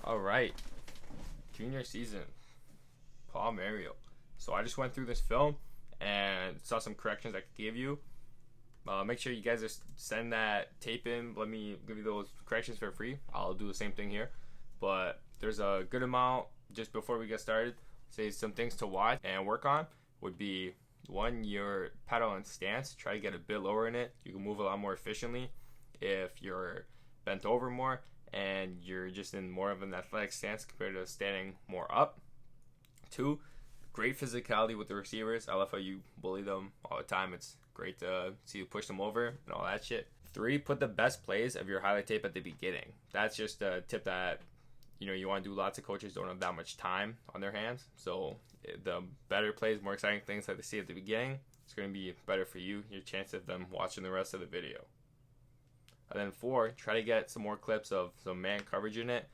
All right, junior season, Paul Mario. So I just went through this film and saw some corrections I could give you. Make sure you guys just send that tape in. Let me give you those corrections for free. I'll do the same thing here. But there's a good amount just before we get started. Say some things to watch and work on would be one, your pedal and stance. Try to get a bit lower in it. You can move a lot more efficiently if you're bent over more and you're just in more of an athletic stance compared to standing more up. Two, great physicality with the receivers. I love how you bully them all the time. It's great to see you push them over and all that shit. Three, put the best plays of your highlight tape at the beginning. That's just a tip that you want to do. Lots of coaches don't have that much time on their hands, so the better plays, more exciting things that they see at the beginning, it's going to be better for you, your chance of them watching the rest of the video. And then four, try to get some more clips of some man coverage in it,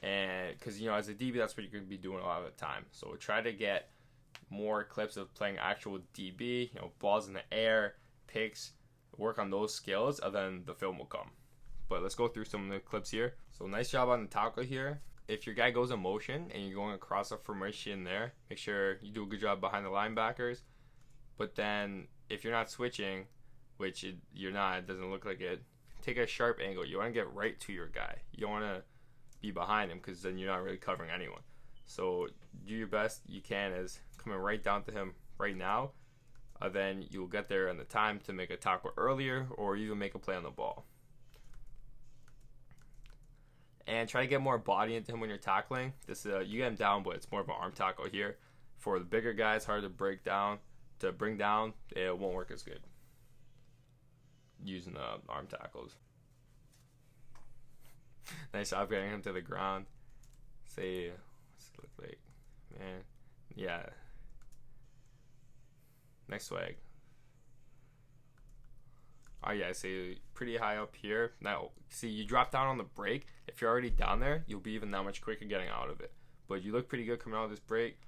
and because as a DB, that's what you're going to be doing a lot of the time. So try to get more clips of playing actual DB, balls in the air, picks, work on those skills, and then the film will come. But let's go through some of the clips here. So nice job on the tackle here. If your guy goes in motion and you're going across a formation there, make sure you do a good job behind the linebackers. But then if you're not switching, which you're not, it doesn't look like it, take a sharp angle. You want to get right to your guy. You don't want to be behind him because then you're not really covering anyone. So do your best you can as coming right down to him right now. Then you'll get there in the time to make a tackle earlier or even make a play on the ball. And try to get more body into him when you're tackling. This you get him down, but it's more of an arm tackle here. For the bigger guys, hard to bring down, it won't work as good using the arm tackles. Nice job getting him to the ground. Say, what's it look like? Man, yeah. Next swag. Oh yeah, see, pretty high up here. Now, see, you drop down on the break. If you're already down there, you'll be even that much quicker getting out of it. But you look pretty good coming out of this break.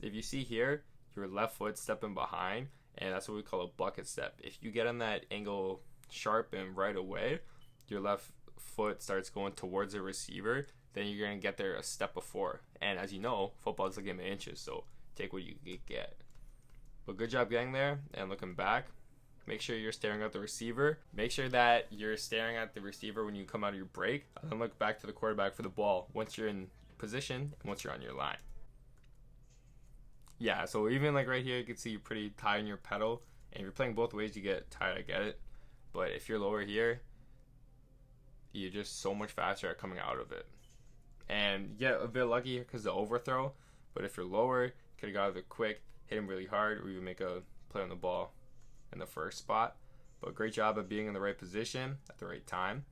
If you see here, your left foot stepping behind, and that's what we call a bucket step. If you get on that angle sharp and right away, your left foot starts going towards the receiver, then you're going to get there a step before. And as you know, football is a game of inches, so take what you get. But good job getting there and looking back. Make sure you're staring at the receiver. Make sure that you're staring at the receiver when you come out of your break. And then look back to the quarterback for the ball once you're in position and once you're on your line. Yeah, so even like right here, you can see you're pretty high in your pedal. And if you're playing both ways, you get tired, I get it. But if you're lower here, you're just so much faster at coming out of it. And you get a bit lucky because of the overthrow. But if you're lower, you could have got out of it quick, hit him really hard, or even make a play on the ball in the first spot. But great job of being in the right position at the right time.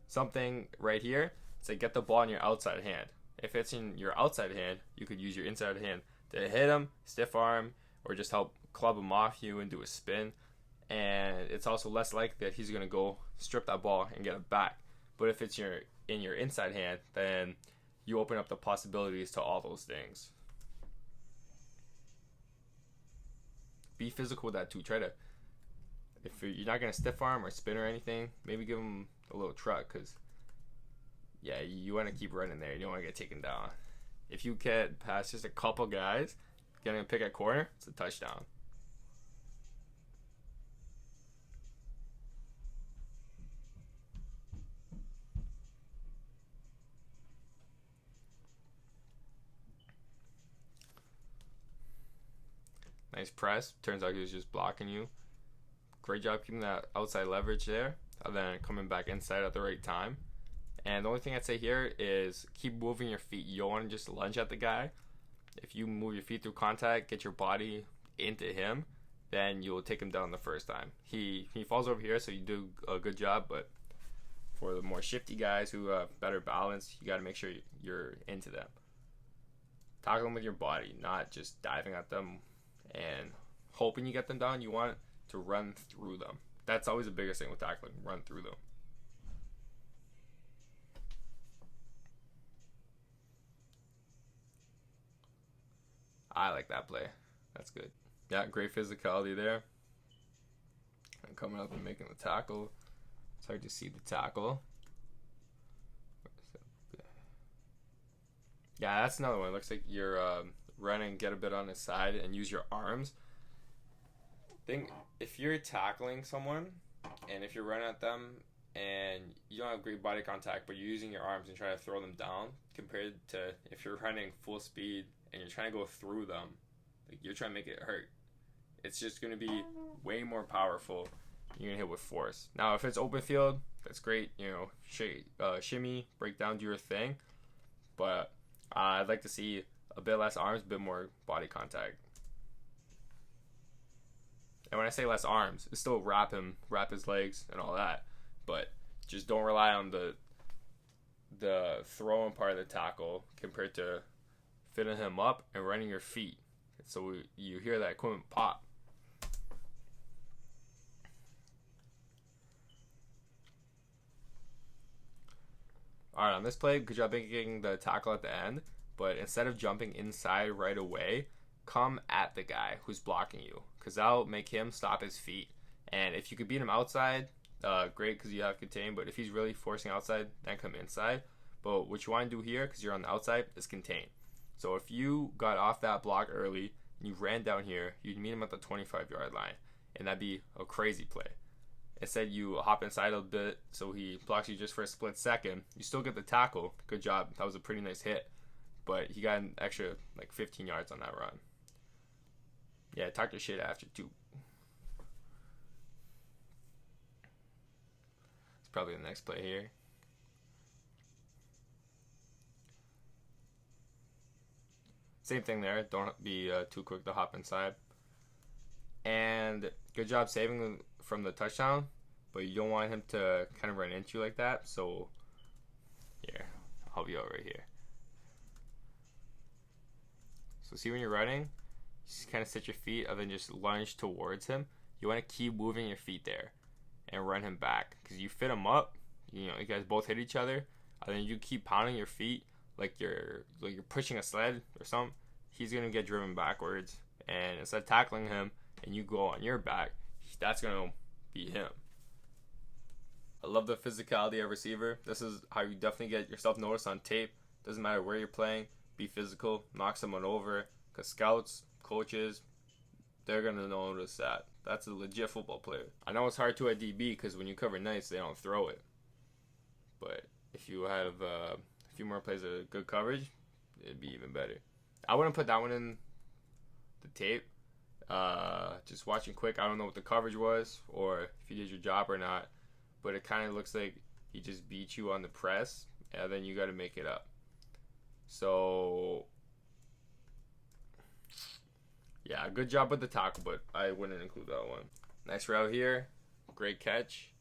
Something right here, say get the ball in your outside hand. If it's in your outside hand, you could use your inside hand to hit him, stiff arm, or just help club him off you and do a spin. And it's also less likely that he's going to go strip that ball and get it back. But if it's in your inside hand, then you open up the possibilities to all those things. Be physical with that too. Try to, if you're not going to stiff arm or spin or anything, maybe give him a little truck because, yeah, you want to keep running there. You don't want to get taken down. If you get past just a couple guys getting a pick at corner, it's a touchdown. Nice press. Turns out he was just blocking you. Great job keeping that outside leverage there. And then coming back inside at the right time. And the only thing I'd say here is keep moving your feet. You don't want to just lunge at the guy. If you move your feet through contact, get your body into him, then you'll take him down the first time. He falls over here, so you do a good job. But for the more shifty guys who have better balance, you got to make sure you're into them. Tackle them with your body, not just diving at them and hoping you get them down. You want to run through them. That's always the biggest thing with tackling, run through them. I like that play. That's good. Yeah, great physicality there. And coming up and making the tackle. It's hard to see the tackle. Yeah, that's another one. It looks like you're running, get a bit on his side, and use your arms. Think if you're tackling someone, and if you're running at them, and you don't have great body contact, but you're using your arms and trying to throw them down, compared to if you're running full speed and you're trying to go through them, like you're trying to make it hurt. It's just going to be way more powerful. You're going to hit with force. Now, if it's open field, that's great. You know, shimmy, break down, do your thing. But I'd like to see a bit less arms, a bit more body contact. And when I say less arms, it's still wrap his legs and all that. But just don't rely on the throwing part of the tackle compared to fitting him up and running your feet. So you hear that equipment pop. Alright, on this play, good job making the tackle at the end. But instead of jumping inside right away, come at the guy who's blocking you. Because that'll make him stop his feet. And if you could beat him outside, great because you have contain. But if he's really forcing outside, then come inside. But what you want to do here, because you're on the outside, is contain. So if you got off that block early and you ran down here, you'd meet him at the 25-yard line. And that'd be a crazy play. Instead, you hop inside a bit so he blocks you just for a split second. You still get the tackle. Good job. That was a pretty nice hit. But he got an extra, like, 15 yards on that run. Yeah, talk your shit after, too. It's probably the next play here. Same thing there. Don't be too quick to hop inside. And good job saving him from the touchdown, but you don't want him to kind of run into you like that. So here, I'll help you out right here. So see when you're running, just kind of set your feet and then just lunge towards him. You want to keep moving your feet there and run him back because you fit him up. You know, you guys both hit each other, and then you keep pounding your feet like you're pushing a sled or something. He's gonna get driven backwards, and instead of tackling him and you go on your back, that's gonna be him. I love the physicality of receiver. This is how you definitely get yourself noticed on tape. Doesn't matter where you're playing, be physical, knock someone over. Because scouts, coaches, they're gonna notice that. That's a legit football player. I know it's hard to at DB because when you cover nights, they don't throw it. But if you have a few more plays of good coverage, it'd be even better. I wouldn't put that one in the tape. Just watching quick, I don't know what the coverage was or if you did your job or not, but it kind of looks like he just beat you on the press and then you got to make it up. So yeah, good job with the tackle, but I wouldn't include that one. Nice route here, great catch.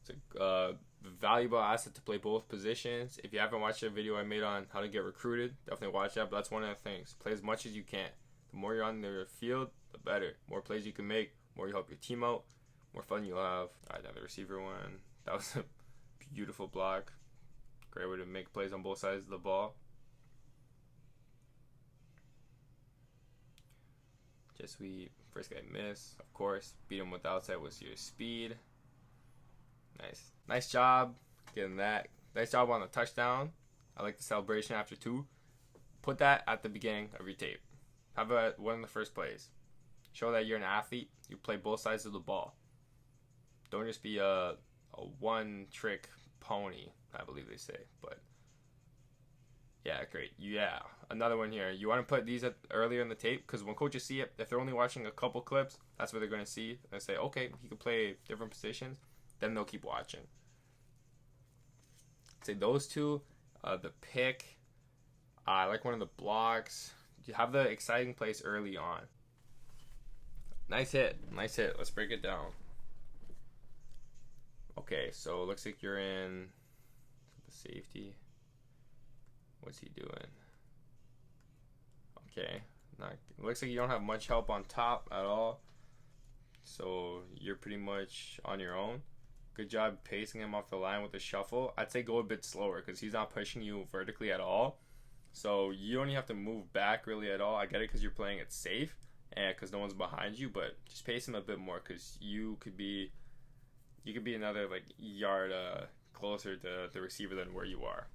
It's a valuable asset to play both positions. If you haven't watched the video I made on how to get recruited, definitely watch that, but that's one of the things. Play as much as you can. The more you're on the field, the better. More plays you can make, more you help your team out, more fun you'll have. Alright, now the receiver one. That was a beautiful block. Great way to make plays on both sides of the ball. Just sweep. First guy miss, of course. Beat him with the outside with your speed. Nice. Nice job getting that. Nice job on the touchdown. I like the celebration after 2. Put that at the beginning of your tape. Have one of the first plays. Show that you're an athlete. You play both sides of the ball. Don't just be a one-trick pony, I believe they say. But yeah, great. Yeah, another one here. You want to put these earlier in the tape because when coaches see it, if they're only watching a couple clips, that's what they're going to see. They say, okay, he can play different positions. Then they'll keep watching. Say those two, the pick. I like one of the blocks. You have the exciting plays early on. Nice hit. Nice hit. Let's break it down. Okay, so it looks like you're in the safety. What's he doing? Okay. It looks like you don't have much help on top at all. So you're pretty much on your own. Good job pacing him off the line with the shuffle. I'd say go a bit slower because he's not pushing you vertically at all. So you don't even have to move back really at all. I get it because you're playing it safe and because no one's behind you, but just pace him a bit more because you could be another like yard closer to the receiver than where you are.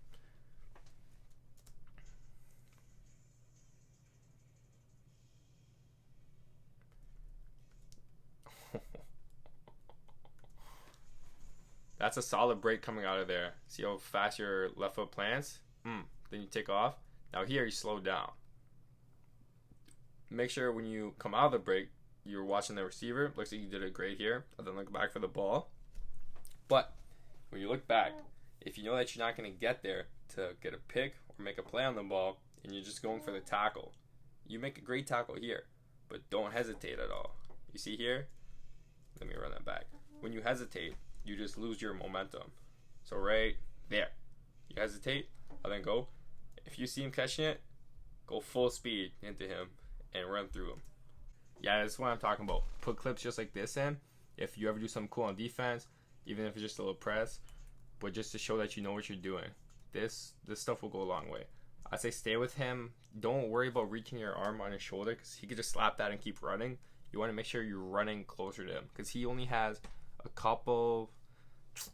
That's a solid break coming out of there. See how fast your left foot plants? Then you take off. Now here you slow down. Make sure when you come out of the break, you're watching the receiver. Looks like you did it great here. And then look back for the ball. But when you look back, if you know that you're not going to get there to get a pick or make a play on the ball, and you're just going for the tackle, you make a great tackle here. But don't hesitate at all. You see here? Let me run that back. When you hesitate, you just lose your momentum. So right there, you hesitate, and then go. If you see him catching it, go full speed into him and run through him. Yeah, that's what I'm talking about. Put clips just like this in. If you ever do something cool on defense, even if it's just a little press, but just to show that you know what you're doing. This stuff will go a long way. I say stay with him. Don't worry about reaching your arm on his shoulder because he could just slap that and keep running. You want to make sure you're running closer to him because he only has a couple,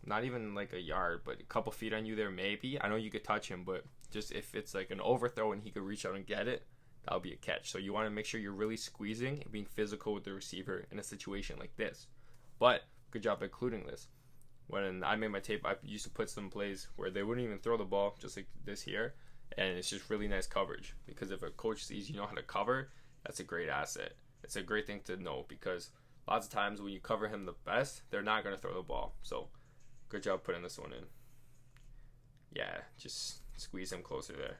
not even like a yard, but a couple feet on you there maybe. I know you could touch him, but just if it's like an overthrow and he could reach out and get it, that'll be a catch. So you want to make sure you're really squeezing and being physical with the receiver in a situation like this. But good job including this. When I made my tape, I used to put some plays where they wouldn't even throw the ball, just like this here, and it's just really nice coverage. Because if a coach sees you know how to cover, that's a great asset. It's a great thing to know because lots of times when you cover him the best, they're not going to throw the ball. So good job putting this one in. Yeah, just squeeze him closer there.